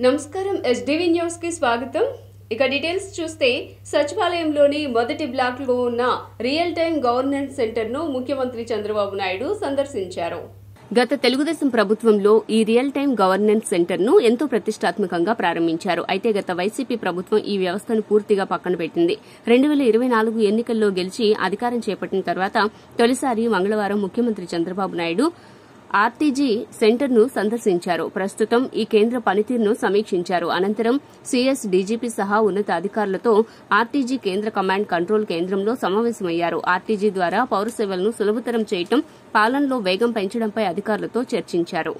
నమస్కారం SDV news కి స్వాగతం. ఇక డీటెయిల్స్ చూస్తే సచివాలయంలోని మొదటి బ్లాక్ లో ఉన్న రియల్ టైమ్ గవర్నెన్స్ సెంటర్ ను ముఖ్యమంత్రి చంద్రబాబు నాయుడు సందర్శించారు. గత తెలుగుదేశం ప్రభుత్వంలో ఈ రియల్ టైమ్ గవర్నెన్స్ సెంటర్ ను ఎంతో ప్రతిష్టాత్మకంగా ప్రారంభించారు. అయితే గత వైసీపీ ప్రభుత్వం ఈ వ్యవస్థను పూర్తిగా పక్కన పెట్టింది. 2024 ఎన్నికల్లో గెలిచి అధికారం చేపట్టిన తర్వాత తొలిసారి మంగళవారం ముఖ్యమంత్రి చంద్రబాబు నాయుడు ఆర్టీజీ సెంటర్ ను సందర్శించారు. ప్రస్తుతం ఈ కేంద్ర పనితీరును సమీక్షించారు. అనంతరం సీఎస్, డీజీపీ సహా ఉన్నత అధికారులతో ఆర్టీజీ కేంద్ర కమాండ్ కంట్రోల్ కేంద్రంలో సమావేశమయ్యారు. ఆర్టీజీ ద్వారా పౌర సేవలను సులభతరం చేయడం, పాలనలో వేగం పెంచడంపై అధికారులతో చర్చించారు.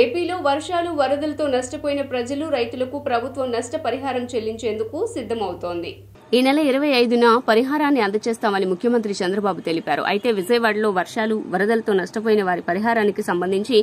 ఏపీలో వర్షాలు, వరదలతో నష్టపోయిన ప్రజలు, రైతులకు ప్రభుత్వం నష్టపరిహారం చెల్లించేందుకు సిద్దమవుతోంది. ఈ నెల 25న పరిహారాన్ని అందజేస్తామని ముఖ్యమంత్రి చంద్రబాబు తెలిపారు. అయితే విజయవాడలో వర్షాలు, వరదలతో నష్టపోయిన వారి పరిహారానికి సంబంధించి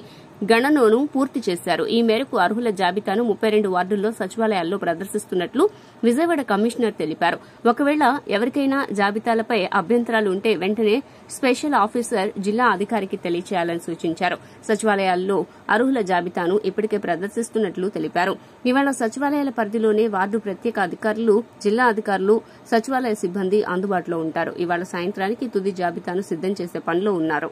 గణనను పూర్తి చేశారు. ఈ మేరకు అర్హుల జాబితాను 32 వార్డుల్లో సచివాలయాల్లో ప్రదర్శిస్తున్నట్లు విజయవాడ కమిషనర్ తెలిపారు. ఒకవేళ ఎవరికైనా జాబితాలపై అభ్యంతరాలు ఉంటే వెంటనే స్పెషల్ ఆఫీసర్ జిల్లా అధికారికి తెలియచేయాలని సూచించారు. సచివాలయాల్లో అర్హుల జాబితాను ఇప్పటికే ప్రదర్శిస్తున్నట్లు తెలిపారు. ఇవాళ సచివాలయాల పరిధిలోనే వార్డు ప్రత్యేక అధికారులు, జిల్లా అధికారులు, సచివాలయ సిబ్బంది అందుబాటులో ఉంటారు. ఇవాళ సాయంత్రానికి తుది జాబితాను సిద్దం చేసే పనిలో ఉన్నారు.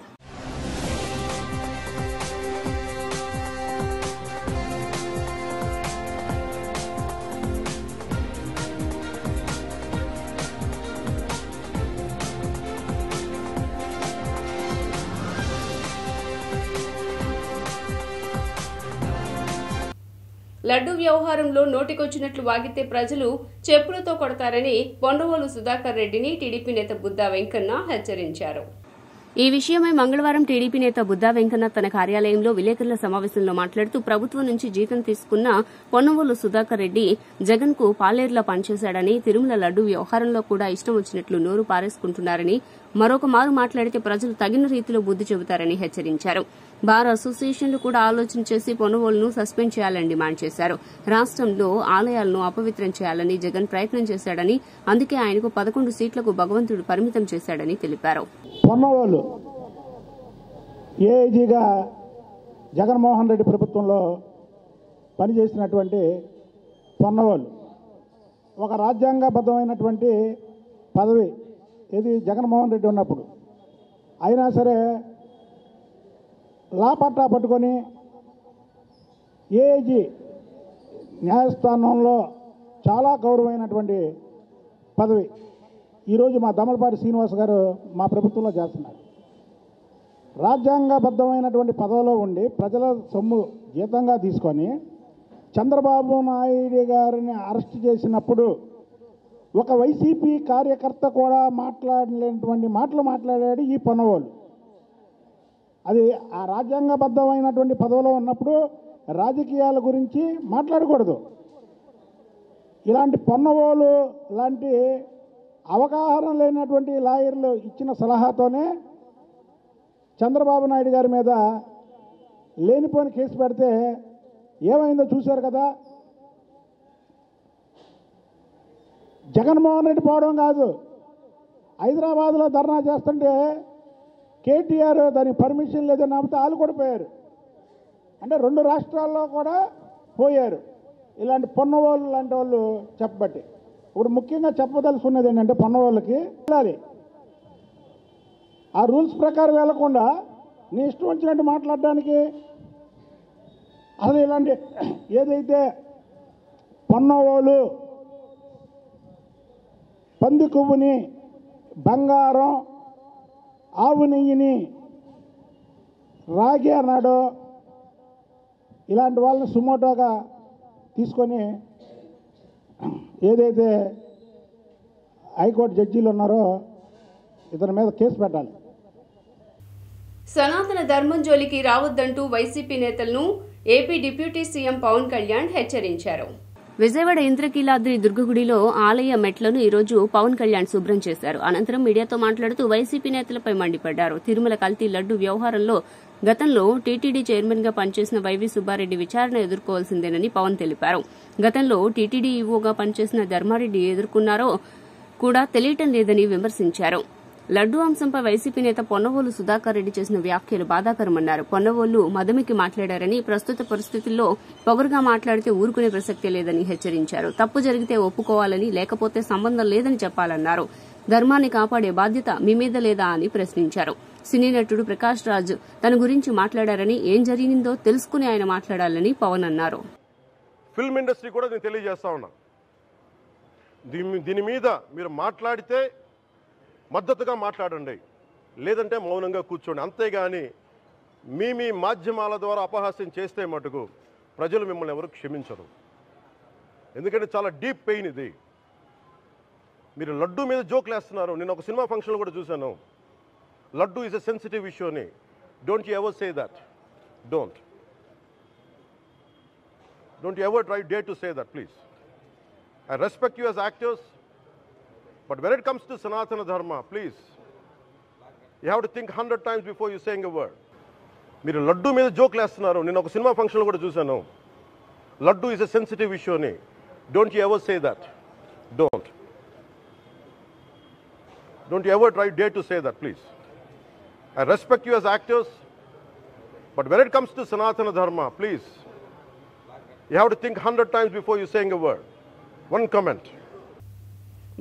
లడ్డూ వ్యవహారంలో నోటికొచ్చినట్లు వాగితే ప్రజలు చెప్పులతో కొడతారని పొన్నవోలు సుధాకర్ రెడ్డిని టీడీపీ నేత బుద్దా వెంకన్న హెచ్చరించారు. ఈ విషయమై మంగళవారం టీడీపీ నేత బుద్దా వెంకన్న తన కార్యాలయంలో విలేకరుల సమావేశంలో మాట్లాడుతూ ప్రభుత్వం నుంచి జీతం తీసుకున్న పొన్నవోలు సుధాకర్ రెడ్డి జగన్ కు పాలేరులా పనిచేశాడని, తిరుమల లడ్డూ వ్యవహారంలో కూడా ఇష్టం వచ్చినట్లు నోరు పారేసుకుంటున్నారని, మరొక మారు మాట్లాడితే ప్రజలు తగిన రీతిలో బుద్ది చెబుతారని హెచ్చరించారు. బార్ అసోసియేషన్లు కూడా ఆలోచన చేసి పొన్నవోలును సస్పెండ్ చేయాలని డిమాండ్ చేశారు. రాష్ట్రంలో ఆలయాలను అపవిత్రం చేయాలని జగన్ ప్రయత్నం చేశాడని, అందుకే ఆయనకు 11 సీట్లకు భగవంతుడు పరిమితం చేశాడని తెలిపారు. పొన్నవోలు ఏఐజీగా జగన్మోహన్ రెడ్డి ప్రభుత్వంలో పనిచేసినటువంటి పొన్నవోలు ఒక రాజ్యాంగబద్ధమైనటువంటి పదవి ఇది జగన్మోహన్ రెడ్డి ఉన్నప్పుడు. అయినా సరే లాపట్టా పట్టుకొని ఏఐజీ న్యాయస్థానంలో చాలా గౌరవమైనటువంటి పదవి ఈరోజు మా దమలపాటి శ్రీనివాస్ గారు మా ప్రభుత్వంలో చేస్తున్నారు. రాజ్యాంగబద్ధమైనటువంటి పదవిలో ఉండి ప్రజల సొమ్ము జీతంగా తీసుకొని చంద్రబాబు నాయుడు గారిని అరెస్ట్ చేసినప్పుడు ఒక వైసీపీ కార్యకర్త కూడా మాట్లాడలేనటువంటి మాటలు మాట్లాడాడు ఈ పొన్నవోలు. అది ఆ రాజ్యాంగబద్ధమైనటువంటి పదవిలో ఉన్నప్పుడు రాజకీయాల గురించి మాట్లాడకూడదు. ఇలాంటి పొన్నవోలు లాంటి అవగాహన లేనటువంటి లాయర్లు ఇచ్చిన సలహాతోనే చంద్రబాబు నాయుడు గారి మీద లేనిపోని కేసు పెడితే ఏమైందో చూశారు కదా. జగన్మోహన్ రెడ్డి పోవడం కాదు, హైదరాబాద్లో ధర్నా చేస్తుంటే కేటీఆర్ దానికి పర్మిషన్ లేదని నమ్మితే వాళ్ళు కూడా పోయారు. అంటే 2 రాష్ట్రాల్లో కూడా పోయారు ఇలాంటి పొన్నవోళ్ళు లాంటి వాళ్ళు చెప్పబట్టి. ఇప్పుడు ముఖ్యంగా చెప్పదలుచుకున్నది ఏంటంటే పొన్నవోళ్ళకి వెళ్ళాలి, ఆ రూల్స్ ప్రకారం వెళ్లకుండా నీ ఇష్టం వచ్చినట్టు మాట్లాడడానికి. అసలు ఇలాంటి ఏదైతే పొన్నవోలు పంది కొవ్వుని, బంగారం, ఆవు నెయ్యిని రాగి అన్నాడు. ఇలాంటి వాళ్ళని సుమోటోగా తీసుకొని ఏదైతే హైకోర్టు జడ్జీలు ఉన్నారో ఇతని మీద కేసు పెట్టాలి. సనాతన ధర్మం జోలికి రావద్దంటూ వైసీపీ నేతలను AP deputy CM Pawan Kalyan హెచ్చరించారు. విజయవాడ ఇంద్రకీలాద్రి దుర్గగుడిలో ఆలయ మెట్లను ఈరోజు పవన్ కళ్యాణ్ శుభ్రం చేశారు. అనంతరం మీడియాతో మాట్లాడుతూ వైసీపీ నేతలపై మండిపడ్డారు. తిరుమల కల్తీ లడ్డు వ్యవహారంలో గతంలో టీటీడీ చైర్మన్ గా పనిచేసిన వైవి సుబ్బారెడ్డి విచారణ ఎదుర్కోవాల్సిందేనని పవన్ తెలిపారు. గతంలో టీటీడీ ఈవోగా పనిచేసిన ధర్మారెడ్డి ఎదుర్కొన్నారో కూడా తెలియటం లేదని విమర్శించారు. లడ్డూ అంశంపై వైసీపీ నేత పొన్నవోలు సుధాకర్ రెడ్డి చేసిన వ్యాఖ్యలు బాధాకరమన్నారు. పొన్నవోలు మదమికి మాట్లాడారని, ప్రస్తుత పరిస్థితుల్లో పొగరుగా మాట్లాడితే ఊరుకునే ప్రసక్తే లేదని హెచ్చరించారు. తప్పు జరిగితే ఒప్పుకోవాలని, లేకపోతే సంబంధం లేదని చెప్పాలన్నారు. ధర్మాన్ని కాపాడే బాధ్యత మీ మీద లేదా అని ప్రశ్నించారు. సినీ నటుడు ప్రకాష్ రాజ్ తన గురించి మాట్లాడారని, ఏం జరిగిందో తెలుసుకుని ఆయన మాట్లాడాలని పవన్ అన్నారు. ఫిల్మ్ ఇండస్ట్రీ కూడా నేను తెలియజేస్తా ఉన్నా, దీని మీద మీరు మాట్లాడితే మద్దతుగా మాట్లాడండి, లేదంటే మౌనంగా కూర్చోండి. అంతేగాని మీ మాధ్యమాల ద్వారా అపహాస్యం చేస్తే మటుకు ప్రజలు మిమ్మల్ని ఎవరు క్షమించరు. ఎందుకంటే చాలా డీప్ పెయిన్ ఇది. మీరు లడ్డూ మీద జోక్లు వేస్తున్నారు. నేను ఒక సినిమా ఫంక్షన్లో కూడా చూశాను. Laddu is a sensitive issue అని. Don't you ever say that. Don't you ever try day to say that, please. I respect you as actors, but when it comes to Sanatana Dharma, please, you have to think 100 times before you saying a word. మీరు లడ్డూ మీద జోక్లు వేస్తున్నారు. నేను ఒక cinema ఫంక్షన్లో కూడా చూశాను. Laddu is a sensitive issue అని. Don't you ever say that. Don't you ever try day to say that, please. I respect you as actors, but when it comes to Sanatana Dharma, please, you have to think 100 times before you saying a word. One comment.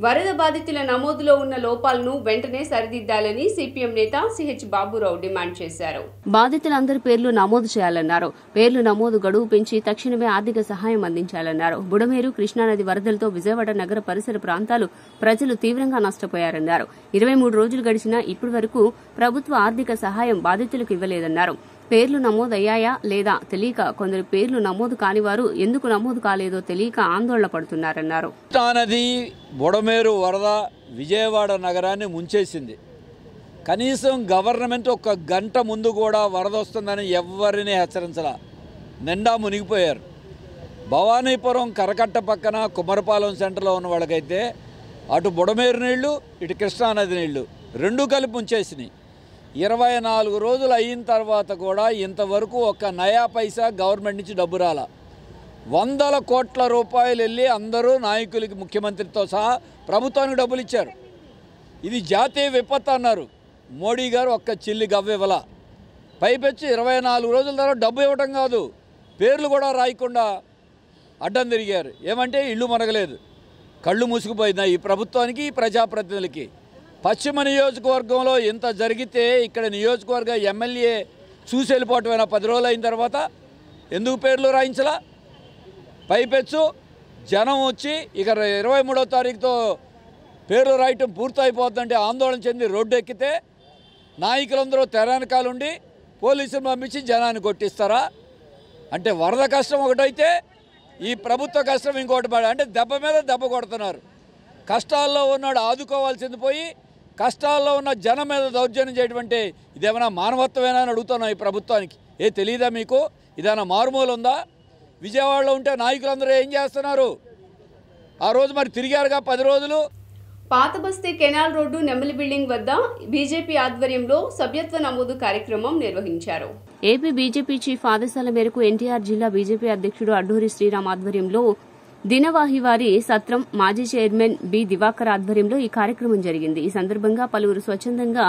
వరద బాధితుల నమోదులో ఉన్న లోపాలను వెంటనే సరిదిద్దాలని CPM నేత CH Baburao demand చేశారు. బాధితులందరి పేర్లు నమోదు చేయాలన్నారు. పేర్లు నమోదు గడువు పెంచి తక్షణమే ఆర్థిక సహాయం అందించాలన్నారు. బుడమేరు, కృష్ణానది వరదలతో విజయవాడ నగర పరిసర ప్రాంతాలు ప్రజలు తీవ్రంగా నష్టపోయారన్నారు. 23 రోజులు గడిచినా ఇప్పటి వరకు ప్రభుత్వ ఆర్థిక సహాయం బాధితులకు ఇవ్వలేదన్నారు. పేర్లు నమోదయ్యాయా లేదా తెలియక కొందరు పేర్లు నమోదు కానివారు ఎందుకు నమోదు కాలేదో తెలియక ఆందోళన పడుతున్నారన్నారు. కృష్ణానది బుడమేరు వరద విజయవాడ నగరాన్ని ముంచేసింది. కనీసం గవర్నమెంట్ ఒక గంట ముందు కూడా వరద వస్తుందని ఎవరిని హెచ్చరించలా. నిండా మునిగిపోయారు. భవానీపురం కరకట్ట పక్కన కుమ్మరపాలెం సెంటర్లో ఉన్న వాళ్ళకైతే అటు బుడమేరు నీళ్లు, ఇటు కృష్ణానది నీళ్లు రెండూ కలిపి ముంచేసినాయి. 24 రోజులు అయిన తర్వాత కూడా ఇంతవరకు ఒక్క నయా పైసా గవర్నమెంట్ నుంచి డబ్బు రాలా. 100 కోట్ల రూపాయలు వెళ్ళి అందరూ నాయకులకి, ముఖ్యమంత్రితో సహా ప్రభుత్వానికి డబ్బులు ఇచ్చారు. ఇది జాతీయ విపత్తు అన్నారు. మోడీ గారు ఒక్క చిల్లి గవ్వివ్వలా. పైపెచ్చి 24 రోజుల తర్వాత డబ్బు ఇవ్వటం కాదు, పేర్లు కూడా రాయకుండా అడ్డం తిరిగారు. ఏమంటే ఇళ్ళు మనగలేదు, కళ్ళు మూసుకుపోయినాయి ఈ ప్రభుత్వానికి, ఈ ప్రజాప్రతినిధులకి. పశ్చిమ నియోజకవర్గంలో ఇంత జరిగితే ఇక్కడ నియోజకవర్గ ఎమ్మెల్యే చూసి వెళ్ళిపోవటమైనా 10 రోజులు అయిన తర్వాత ఎందుకు పేర్లు రాయించలా? పైపెచ్చు జనం వచ్చి ఇక 23వ తారీఖుతో పేర్లు రాయటం పూర్తయిపోతుందంటే ఆందోళన చెంది రోడ్డు ఎక్కితే నాయకులందరూ తెరనకాలుండి పోలీసులు పంపించి జనాన్ని కొట్టిస్తారా? అంటే వరద కష్టం ఒకటైతే ఈ ప్రభుత్వ కష్టం ఇంకోటి పడ, అంటే దెబ్బ మీద దెబ్బ కొడుతున్నారు. కష్టాల్లో ఉన్నాడు ఆదుకోవాల్సింది పోయి కష్టాల్లో ఉన్న జనం మీద దౌర్జన్యం చేయటువంటి ఇదేమైనా మానవత్వమేనా అని అడుగుతున్నాం ఈ ప్రభుత్వానికి. తెలియదా మీకు? ఇదేమైనా మారుమూల ఉందా? విజయవాడలో ఉంటే నాయకులందరూ ఏం చేస్తున్నారు? ఆ రోజు మరి తిరిగారుగా 10 రోజులు. పాత బస్తీ కెనాల్ రోడ్డు నెమలి బిల్డింగ్ వద్ద బీజేపీ ఆధ్వర్యంలో సభ్యత్వ నమోదు కార్యక్రమం నిర్వహించారు. ఏపీ బీజేపీ చీఫ్ ఆదేశాల మేరకు ఎన్టీఆర్ జిల్లా బీజేపీ అధ్యక్షుడు అడ్డూరి శ్రీరామ్ ఆధ్వర్యంలో దినవాహివారి సత్రం మాజీ చైర్మన్ బి దివాకర్ ఆధ్వర్యంలో ఈ కార్యక్రమం జరిగింది. ఈ సందర్భంగా పలువురు స్వచ్ఛందంగా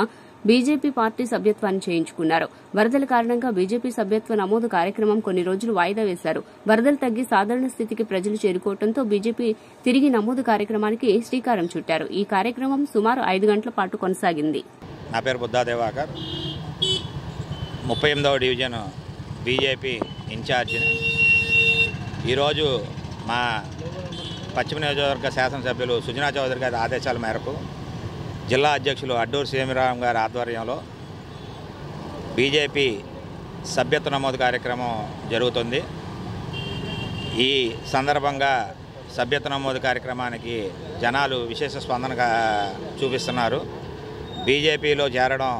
బీజేపీ పార్టీ సభ్యత్వాన్ని చేయించుకున్నారు. వరదల కారణంగా బీజేపీ సభ్యత్వ నమోదు కార్యక్రమం కొన్ని రోజులు వాయిదా వేశారు. వరదలు తగ్గి సాధారణ స్థితికి ప్రజలు చేరుకోవడంతో బీజేపీ తిరిగి నమోదు కార్యక్రమానికి శ్రీకారం చుట్టారు. ఈ కార్యక్రమం సుమారు 5 గంటల పాటు కొనసాగింది. నా పేరు బుద్దా దివాకర్, 38వ డివిజన్ బీజేపీ ఇన్ఛార్జిని. ఈరోజు మా పశ్చిమ నియోజకవర్గ శాసనసభ్యులు సుజనా చౌదరి గారి ఆదేశాల మేరకు జిల్లా అధ్యక్షులు అడ్డూరి శ్రీరామ్ గారి ఆధ్వర్యంలో బీజేపీ సభ్యత్వ నమోదు కార్యక్రమం జరుగుతుంది. ఈ సందర్భంగా సభ్యత్వ నమోదు కార్యక్రమానికి జనాలు విశేష స్పందనగా చూపిస్తున్నారు. బీజేపీలో చేరడం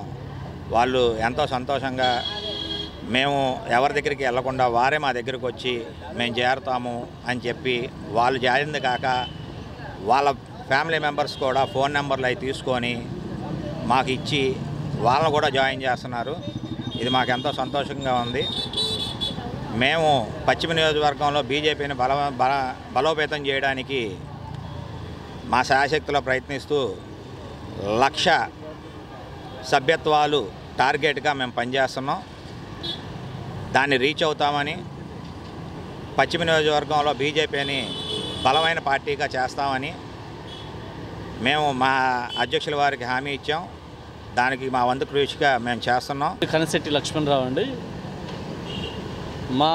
వాళ్ళు ఎంతో సంతోషంగా, మేము ఎవరి దగ్గరికి వెళ్లకుండా వారే మా దగ్గరికి వచ్చి మేము చేరుతాము అని చెప్పి వాళ్ళు చేరింది కాక వాళ్ళ ఫ్యామిలీ మెంబర్స్ కూడా ఫోన్ నెంబర్లు అవి తీసుకొని మాకు ఇచ్చి వాళ్ళని కూడా జాయిన్ చేస్తున్నారు. ఇది మాకు ఎంతో సంతోషంగా ఉంది. మేము పశ్చిమ నియోజకవర్గంలో బీజేపీని బలోపేతం చేయడానికి మా శాయశక్తిలో ప్రయత్నిస్తూ 1,00,000 సభ్యత్వాలు టార్గెట్గా మేము పనిచేస్తున్నాం. దాన్ని రీచ్ అవుతామని, పశ్చిమ నియోజకవర్గంలో బీజేపీని బలమైన పార్టీగా చేస్తామని మేము మా అధ్యక్షుల వారికి హామీ ఇచ్చాం. దానికి మా వంతు కృషిగా మేము చేస్తున్నాం. కనశెట్టి లక్ష్మణరావు అండి. మా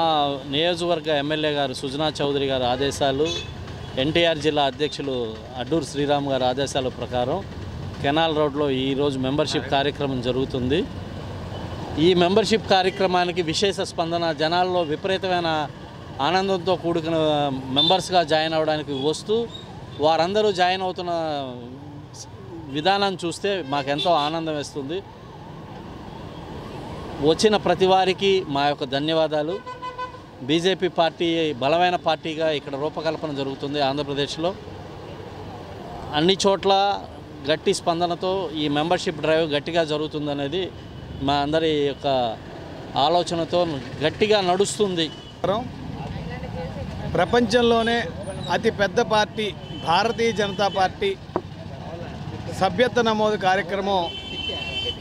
నియోజకవర్గ ఎమ్మెల్యే గారు సుజనా చౌదరి గారి ఆదేశాలు, ఎన్టీఆర్ జిల్లా అధ్యక్షులు అడ్డూరు శ్రీరామ్ గారి ఆదేశాల ప్రకారం కెనాల్ రోడ్లో ఈరోజు మెంబర్షిప్ కార్యక్రమం జరుగుతుంది. ఈ మెంబర్షిప్ కార్యక్రమానికి విశేష స్పందన, జనాల్లో విపరీతమైన ఆనందంతో కూడుకున్న మెంబర్స్గా జాయిన్ అవ్వడానికి వస్తూ వారందరూ జాయిన్ అవుతున్న విధానం చూస్తే మాకెంతో ఆనందం వేస్తుంది. వచ్చిన ప్రతి వారికి మా యొక్క ధన్యవాదాలు. బీజేపీ పార్టీ బలమైన పార్టీగా ఇక్కడ రూపకల్పన జరుగుతుంది ఆంధ్రప్రదేశ్లో. అన్ని చోట్ల గట్టి స్పందనతో ఈ మెంబర్షిప్ డ్రైవ్ గట్టిగా జరుగుతుందనేది మా అందరి యొక్క ఆలోచనతో గట్టిగా నడుస్తుంది. ప్రపంచంలోనే అతి పెద్ద పార్టీ భారతీయ జనతా పార్టీ సభ్యత్వ నమోదు కార్యక్రమం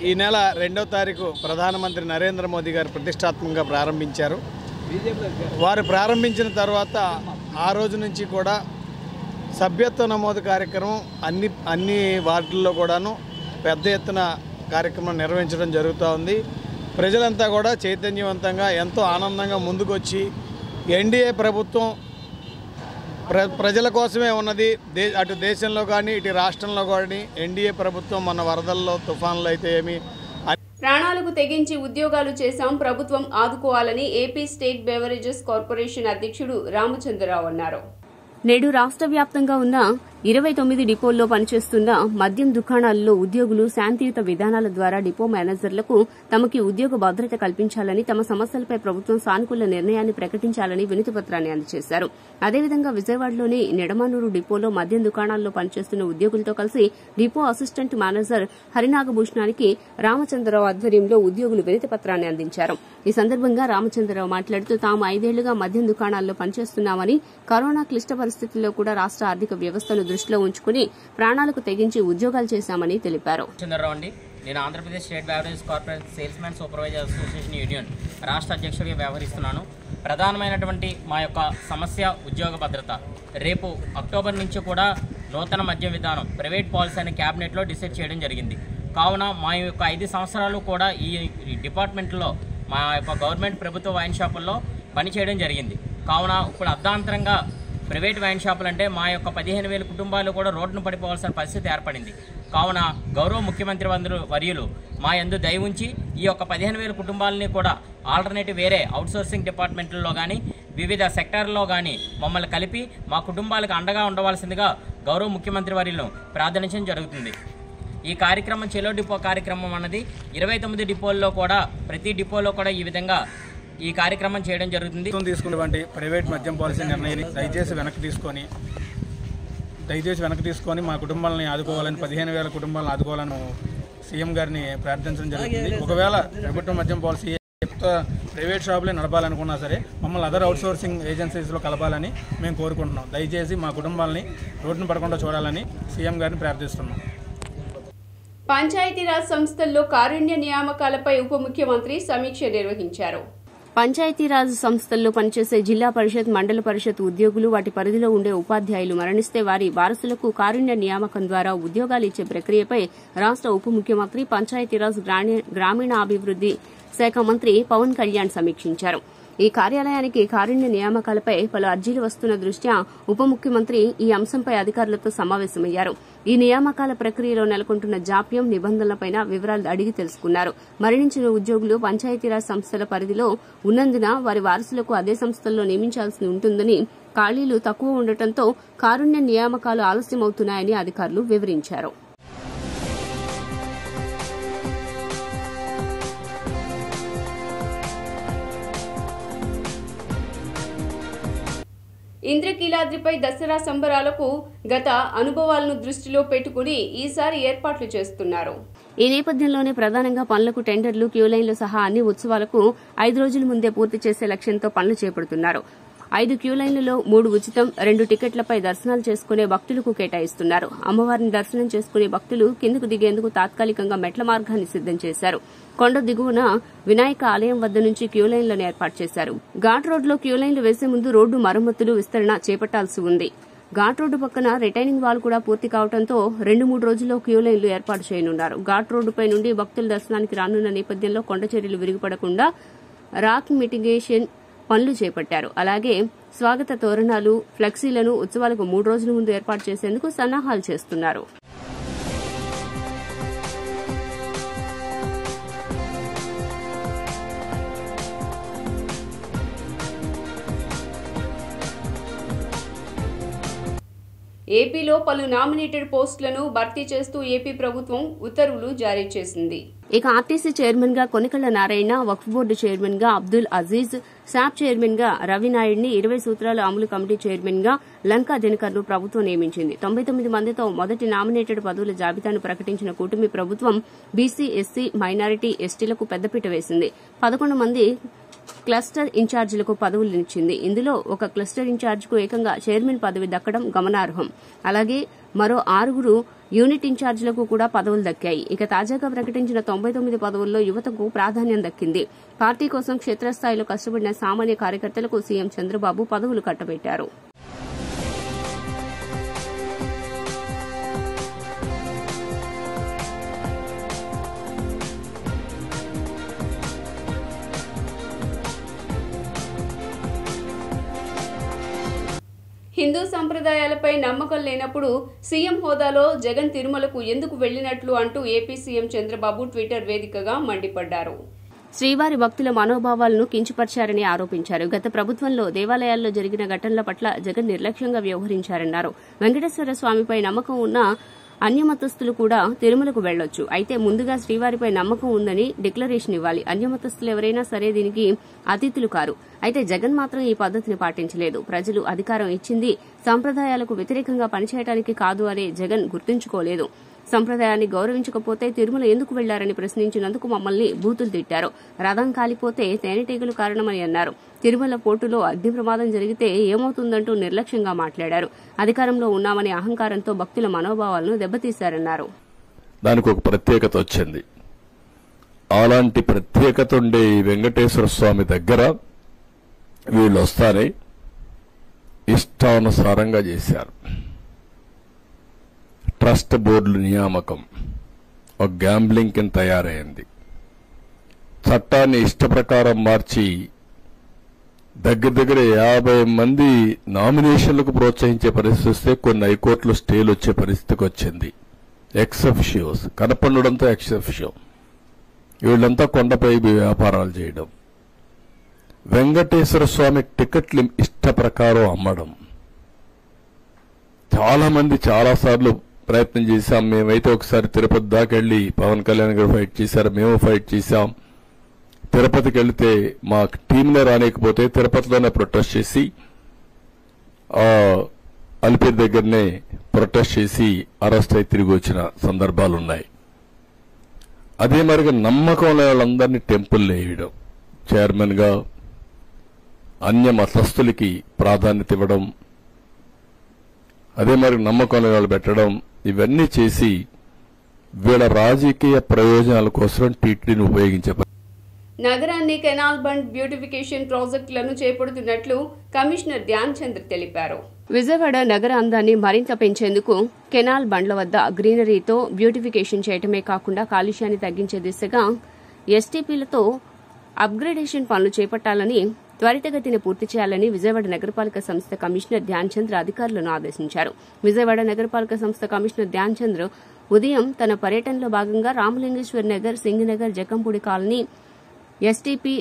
ఈ నెల 2వ తారీఖు ప్రధానమంత్రి నరేంద్ర మోదీ గారు ప్రతిష్టాత్మకంగా ప్రారంభించారు. వారు ప్రారంభించిన తర్వాత ఆ రోజు నుంచి కూడా సభ్యత్వ నమోదు కార్యక్రమం అన్ని వార్డుల్లో కూడాను పెద్ద ఎత్తున కార్యక్రమం నిర్వహించడం జరుగుతూ ఉంది. ప్రజలంతా కూడా చైతన్యవంతంగా ఎంతో ఆనందంగా ముందుకొచ్చి ఎన్డీఏ ప్రభుత్వం ప్రజల కోసమే ఉన్నది. అటు దేశంలో కానీ ఇటు రాష్ట్రంలో కానీ ఎన్డీఏ ప్రభుత్వం మన వరదల్లో తుఫాన్లు అయితే ఏమి ప్రాణాలకు తెగించి ఉద్యోగాలు చేశాం, ప్రభుత్వం ఆదుకోవాలని ఏపీ స్టేట్ బెవరేజెస్ కార్పొరేషన్ అధ్యక్షుడు రామచంద్రరావు అన్నారు. నేడు రాష్ట్ర వ్యాప్తంగా ఉన్న 29 డిపోల్లో పనిచేస్తున్న మద్యం దుకాణాల్లో ఉద్యోగులు శాంతియుత విధానాల ద్వారా డిపో మేనేజర్లకు తమకి ఉద్యోగ భద్రత కల్పించాలని, తమ సమస్యలపై ప్రభుత్వం సానుకూల నిర్ణయాన్ని ప్రకటించాలని వినతిపత్రాన్ని అందజేశారు. అదేవిధంగా విజయవాడలోని నిడమనూరు డిపోలో మద్యం దుకాణాల్లో పనిచేస్తున్న ఉద్యోగులతో కలిసి డిపో అసిస్టెంట్ మేనేజర్ హరినాగభూషణానికి రామచంద్రరావు ఆధ్వర్యంలో ఉద్యోగులు వినతిపత్రాన్ని అందించారు. ఈ సందర్భంగా రామచంద్రరావు మాట్లాడుతూ తాము 5 ఏళ్లుగా మద్యం దుకాణాల్లో పనిచేస్తున్నామని, కరోనా క్లిష్ట పరిస్థితుల్లో కూడా రాష్ట్ర ఆర్థిక వ్యవస్థను దృష్టిలో ఉంచుకుని ప్రాణాలకు తెగించి ఉద్యోగాలు చేశామని తెలిపారు. నేను Andhra Pradesh state beverages corporation salesmen supervisor association union రాష్ట్ర అధ్యక్షుడిగా వ్యవహరిస్తున్నాను. ప్రధానమైనటువంటి మా యొక్క సమస్య ఉద్యోగ భద్రత. రేపు అక్టోబర్ నుంచి కూడా నూతన మద్యం విధానం ప్రైవేట్ పాలసీ అనే క్యాబినెట్లో డిసైడ్ చేయడం జరిగింది. కావున మా యొక్క 5 సంవత్సరాలు కూడా ఈ డిపార్ట్మెంట్లో మా యొక్క గవర్నమెంట్ ప్రభుత్వ వైన్ షాపుల్లో పనిచేయడం జరిగింది. కావున ఇప్పుడు అర్ధాంతరంగా ప్రైవేట్ వైన్ షాపులు అంటే మా యొక్క 15,000 కుటుంబాలు కూడా రోడ్డును పడిపోవాల్సిన పరిస్థితి ఏర్పడింది. కావున గౌరవ ముఖ్యమంత్రి వర్యులు మా యందు దయ ఉంచి ఈ యొక్క 15,000 కుటుంబాలని కూడా ఆల్టర్నేటివ్ వేరే అవుట్సోర్సింగ్ డిపార్ట్మెంట్లలో కానీ వివిధ సెక్టార్లో కానీ మమ్మల్ని కలిపి మా కుటుంబాలకు అండగా ఉండవలసిందిగా గౌరవ ముఖ్యమంత్రి వర్యులను ప్రార్థించడం జరుగుతుంది. ఈ కార్యక్రమం చెలో డిపో కార్యక్రమం అన్నది 29 డిపోల్లో కూడా ప్రతి డిపోలో కూడా ఈ విధంగా ఈ కార్యక్రమం చేయడం జరుగుతుంది. తీసుకున్నటువంటి ప్రైవేట్ మద్యం పాలసీ నిర్ణయాన్ని దయచేసి వెనక్కి తీసుకొని మా కుటుంబాలని ఆదుకోవాలని, 15,000 కుటుంబాలను ఆదుకోవాలని సీఎం గారిని ప్రార్థించడం జరుగుతుంది. ఒకవేళ ప్రభుత్వం మద్యం పాలసీ ప్రైవేట్ షాపులే నడపాలనుకున్నా సరే మమ్మల్ని అదర్ అవుట్సోర్సింగ్ ఏజెన్సీస్లో కలపాలని మేము కోరుకుంటున్నాం. దయచేసి మా కుటుంబాలని రోడ్డును పడకుండా చూడాలని సీఎం గారిని ప్రార్థిస్తున్నాం. పంచాయతీరాజ్ సంస్థల్లో కారుణ్య నియామకాలపై ఉప ముఖ్యమంత్రి సమీక్ష నిర్వహించారు. పంచాయతీరాజ్ సంస్థల్లో పనిచేసే జిల్లా పరిషత్, మండల పరిషత్ ఉద్యోగులు, వాటి పరిధిలో ఉండే ఉపాధ్యాయులు మరణిస్తే వారి వారసులకు కారుణ్య నియామకం ద్వారా ఉద్యోగాలు ఇచ్చే ప్రక్రియపై రాష్ట ఉప ముఖ్యమంత్రి, పంచాయతీరాజ్ గ్రామీణాభివృద్ది శాఖ మంత్రి పవన్ కళ్యాణ్ సమీక్షించారు. ఈ కార్యాలయానికి కారుణ్య నియామకాలపై పలు అర్జీలు వస్తున్న దృష్ట్యా ఉప ముఖ్యమంత్రి ఈ అంశంపై అధికారులతో సమావేశమయ్యారు. ఈ నియామకాల ప్రక్రియలో నెలకొంటున్న జాప్యం, నిబంధనలపై వివరాలు అడిగి తెలుసుకున్నారు. మరణించిన ఉద్యోగులు పంచాయతీరాజ్ సంస్థల పరిధిలో ఉన్నందున వారి వారసులకు అదే సంస్థల్లో నియమించాల్సి ఉంటుందని, ఖాళీలు తక్కువ ఉండటంతో కారుణ్య నియామకాలు ఆలస్యమవుతున్నాయని అధికారులు వివరించారు. ఇంద్రకీలాద్రిపై దసరా సంబరాలకు గత అనుభవాలను దృష్టిలో పెట్టుకుని ఈసారి ఏర్పాట్లు చేస్తున్నారు. ఈ నేపథ్యంలోనే ప్రధానంగా పనులకు టెండర్లు, క్యూలైన్లు సహా అన్ని ఉత్సవాలకు 5 రోజుల ముందే పూర్తి చేసే లక్ష్యంతో పనులు చేపడుతున్నారు. 5 క్యూలైన్లలో 3 ఉచితం, 2 టికెట్లపై దర్శనాలు చేసుకునే భక్తులకు కేటాయిస్తున్నారు. అమ్మవారిని దర్శనం చేసుకునే భక్తులు కిందకు దిగేందుకు తాత్కాలికంగా మెట్ల మార్గాన్ని సిద్దం చేశారు. కొండ దిగువన వినాయక ఆలయం వద్ద నుంచి క్యూలైన్లను ఏర్పాటు చేశారు. ఘాట్ రోడ్లో క్యూలైన్లు వేసే ముందు రోడ్డు మరమ్మతులు, విస్తరణ చేపట్టాల్సి ఉంది. ఘాట్ రోడ్డు పక్కన రిటైనింగ్ వాల్ కూడా పూర్తి కావడంతో 2-3 రోజుల్లో క్యూలైన్లు ఏర్పాటు చేయనున్నారు. ఘాట్ రోడ్డుపై నుండి భక్తుల దర్శనానికి రానున్న నేపథ్యంలో కొండ చర్యలు విరిగిపడకుండా రాక్ మిటిగేషన్ పనులు చేపట్టారు. అలాగే స్వాగత తోరణాలు, ఫ్లెక్సీలను ఉత్సవాలకు 3 రోజుల ముందు ఏర్పాటు చేసేందుకు సన్నాహాలు చేస్తున్నారు. ఏపీలో పలు నామినేటెడ్ పోస్టులను భర్తీ చేస్తూ ఏపీ ప్రభుత్వం ఉత్తర్వులు జారీ చేసింది. ఇక ఆర్టీసీ చైర్మన్ గా కొనికళ్ల నారాయణ, వక్ఫ్ బోర్డు చైర్మన్ గా అబ్దుల్ అజీజ్, శాప్ చైర్మన్ గా రవినాయుడిని, 20 సూత్రాల అమలు కమిటీ చైర్మన్ గా లంకా దినకర్ ను ప్రభుత్వం నియమించింది. 99 మందితో మొదటి నామినేటెడ్ పదవుల జాబితాను ప్రకటించిన కూటమి ప్రభుత్వం బీసీ, ఎస్సీ, మైనారిటీ, ఎస్టీలకు పెద్దపీట వేసింది. 11 మంది క్లస్టర్ ఇన్ఛార్జీలకు పదవులనిచ్చింది. ఇందులో ఒక క్లస్టర్ ఇన్ఛార్జికు ఏకంగా చైర్మన్ పదవి దక్కడం గమనార్హం. అలాగే మరో 6 యూనిట్ ఇన్ఛార్జీలకు కూడా పదవులు దక్కాయి. ఇక తాజాగా ప్రకటించిన 99 పదవుల్లో యువతకు ప్రాధాన్యం దక్కింది. పార్టీ కోసం క్షేత్రస్థాయిలో కష్టపడిన సామాన్య కార్యకర్తలకు సీఎం చంద్రబాబు పదవులు కట్టబెట్టారు. హిందూ సంప్రదాయాలపై నమ్మకం లేనప్పుడు సీఎం హోదాలో జగన్ తిరుమలకు ఎందుకు వెళ్లినట్లు అంటూ ఏపీ సీఎం చంద్రబాబు ట్విట్టర్ వేదికగా మండిపడ్డారు. శ్రీవారి భక్తుల మనోభావాలను కించపరిచారని ఆరోపించారు. గత ప్రభుత్వంలో దేవాలయాల్లో జరిగిన ఘటనల పట్ల జగన్ నిర్లక్ష్యంగా వ్యవహరించారన్నారు. వెంకటేశ్వర స్వామిపై నమ్మకం ఉన్న అన్యమతస్థులు కూడా తిరుమలకు వెళ్లొచ్చు. అయితే ముందుగా శ్రీవారిపై నమ్మకం ఉందని డిక్లరేషన్ ఇవ్వాలి. అన్యమతస్థులు ఎవరైనా సరే దీనికి అతిథులు కారు. అయితే జగన్ మాత్రం ఈ పద్ధతిని పాటించలేదు. ప్రజలు అధికారం ఇచ్చింది సంప్రదాయాలకు వ్యతిరేకంగా పనిచేయడానికి కాదు అని జగన్ గుర్తుంచుకోలేదు. సంప్రదాయాన్ని గౌరవించకపోతే తిరుమల ఎందుకు వెళ్లారని ప్రశ్నించినందుకు మమ్మల్ని బూతులు తిట్టారు. రథం కాలిపోతే తేనెటీగలు కారణమని అన్నారు. తిరుమల పోర్టులో అగ్ని ప్రమాదం జరిగితే ఏమవుతుందంటూ నిర్లక్ష్యంగా మాట్లాడారు. అధికారంలో ఉన్నామనే అహంకారంతో భక్తుల మనోభావాలను దెబ్బతీశారన్నారు. దానికి ఒక ప్రత్యేకత వచ్చింది. అలాంటి ప్రత్యేకత ఉండే ఈ వెంకటేశ్వర స్వామి దగ్గర వీళ్ళు వస్తారే ఇష్టానుసారంగా చేశారు. ట్రస్ట్ బోర్డుల నియామకం ఒక గ్యాంబ్లింగ్ కింద తయారైంది. చట్టాన్ని ఇష్టప్రకారం మార్చి దగ్గర 50 మంది నామినేషన్లకు ప్రోత్సహించే పరిస్థితి వస్తే కొన్ని హైకోర్టులో స్టేలు వచ్చే పరిస్థితికి వచ్చింది. ఎక్సఫిషియోస్ కనపడడంతో ఎక్సఫిషియో వీళ్ళంతా కొండపై వ్యాపారాలు చేయడం, వెంకటేశ్వర స్వామి టికెట్లు ఇష్టప్రకారం అమ్మడం. చాలా మంది చాలాసార్లు ప్రయత్నం చేశాం. మేమైతే ఒకసారి తిరుపతి దాకెళ్లి పవన్ కళ్యాణ్ గారు ఫైట్ చేశారు, మేము ఫైట్ చేశాం. తిరుపతికి వెళ్తే మా టీంలో రానికపోతే తిరుపతిలోనే ప్రొటెస్ట్ చేసి అలిపిరి దగ్గరనే ప్రొటెస్ట్ చేసి అరెస్ట్ అయి తిరిగి వచ్చిన సందర్భాలున్నాయి. అదే మరిగా నమ్మకం లేని వాళ్ళందరినీ టెంపుల్లో వేయడం, చైర్మన్ గా అన్య మతస్థులకి ప్రాధాన్యత ఇవ్వడం, అదే మరి నమ్మకం లేని వాళ్ళు పెట్టడం, ఇవన్నీ చేసి వీళ్ళ రాజకీయ ప్రయోజనాల కోసం టీటీడీని ఉపయోగించే నగరాన్ని కెనాల్ బండ్ బ్యూటిఫికేషన్ ప్రాజెక్టులను చేపడుతున్నట్లు కమిషనర్ ధ్యాన్ చంద్ర తెలిపారు. విజయవాడ నగర అందాన్ని మరింత పెంచేందుకు కెనాల్ బండ్ల వద్ద గ్రీనరీతో బ్యూటిఫికేషన్ చేయటమే కాకుండా కాలుష్యాన్ని తగ్గించే దిశగా ఎస్టీపీలతో అప్గ్రేడేషన్ పనులు చేపట్టాలని త్వరితగతిన పూర్తి చేయాలని విజయవాడ నగరపాలక సంస్థ కమిషనర్ ధ్యాన్ చంద్ర అధికారులను ఆదేశించారు. విజయవాడ నగరపాలక సంస్థ కమిషనర్ ధ్యాన్ చంద్ర ఉదయం తన పర్యటనలో భాగంగా Ramalingeswar Nagar, Singh Nagar, Jakkampudi colony, STP,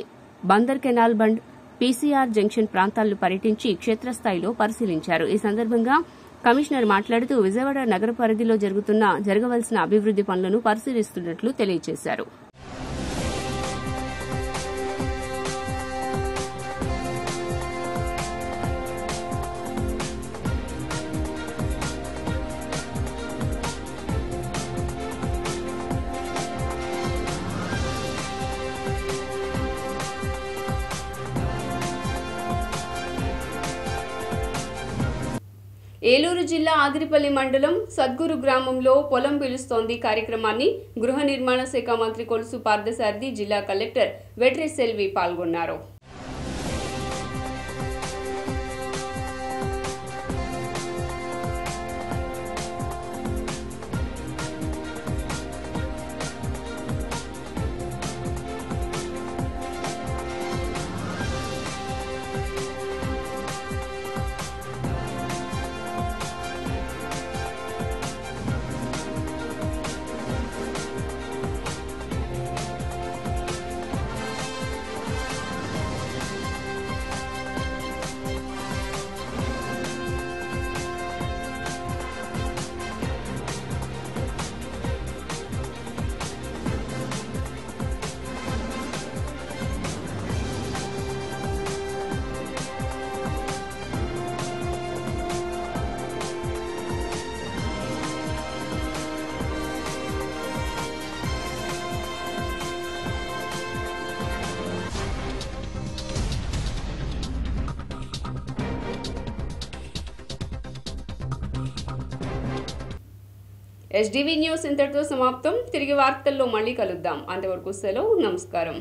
Bandar canal bund, PCR junction ప్రాంతాలను పర్యటించి క్షేత్రస్థాయిలో పరిశీలించారు. ఈ సందర్భంగా కమిషనర్ మాట్లాడుతూ విజయవాడ నగర పరిధిలో జరగవలసిన అభివృద్ది పనులను పరిశీలిస్తున్నట్లు తెలియజేశారు. ఏలూరు జిల్లా ఆగిరిపల్లి మండలం సద్గురు గ్రామంలో పొలం పిలుస్తోంది కార్యక్రమాన్ని గృహ నిర్మాణ శాఖ మంత్రి కొలుసు పార్థసారథి, జిల్లా కలెక్టర్ వెట్రి సెల్వి పాల్గొన్నారు. SDV న్యూస్ ఇంతటితో సమాప్తం. తిరిగి వార్తల్లో మళ్ళీ కలుద్దాం. అంతవరకు సెలవు. నమస్కారం.